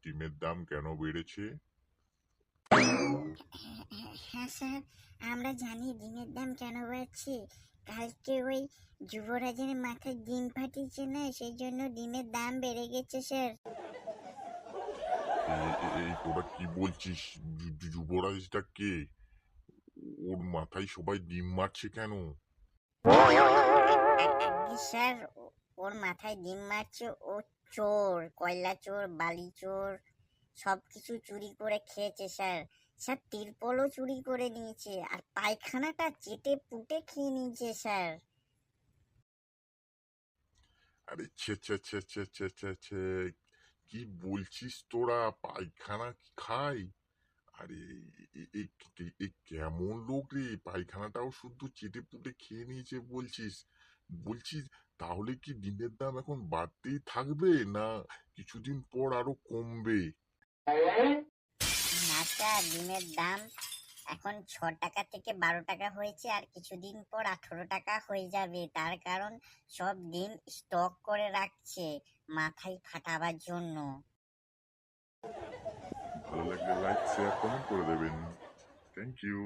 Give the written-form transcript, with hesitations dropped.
ডিমের দাম কেন বেড়েছে? হ্যাঁ স্যার, আমরা জানি ডিমের দাম কেন বাড়ছে। কালকে ওই যুবরাজের মাথায় ডিম ফাটিয়েছে না, সেই জন্য ডিমের দাম বেড়ে গেছে স্যার। এই তোরা কি বলছিস? যুবরাজটা কে? ওর মাথায় সবাই ডিম মারছে কেন? আগে স্যার, ওর মাথায় ডিম মারছে। ও চোর, কয়লা চোর, বালি চোর, সবকিছু চুরি করে খেয়েছে স্যার। স্যার তিরপলও চুরি করে নিয়েছে, আর পায়খানাটা চেটে পুটে খেয়ে নিয়েছে স্যার। আরে ছে ছে ছে ছে ছে ছে ছে, কি বলছিস তোরা? পায়খানা খায়? আরে এ কেমন লোক রে? পায়খানাটাও শুদ্ধ চেটে পুটে খেয়ে নিয়েছে বলছিস? বলছিস তাহলে কি ডিমের দাম এখন বাড়তেই থাকবে, না কিছুদিন পর আরো কমবে? না স্যার, ডিমের দাম এখন 6 টাকা থেকে 12 টাকা হয়েছে, আর কিছুদিন পর 18 টাকা হয়ে যাবে। তার কারণ সব ডিম স্টক করে রাখছে মাথায় ফাটাবার জন্য। ভালো লাগলে লাইক শেয়ার কমেন্ট করে দেবেন। Thank you.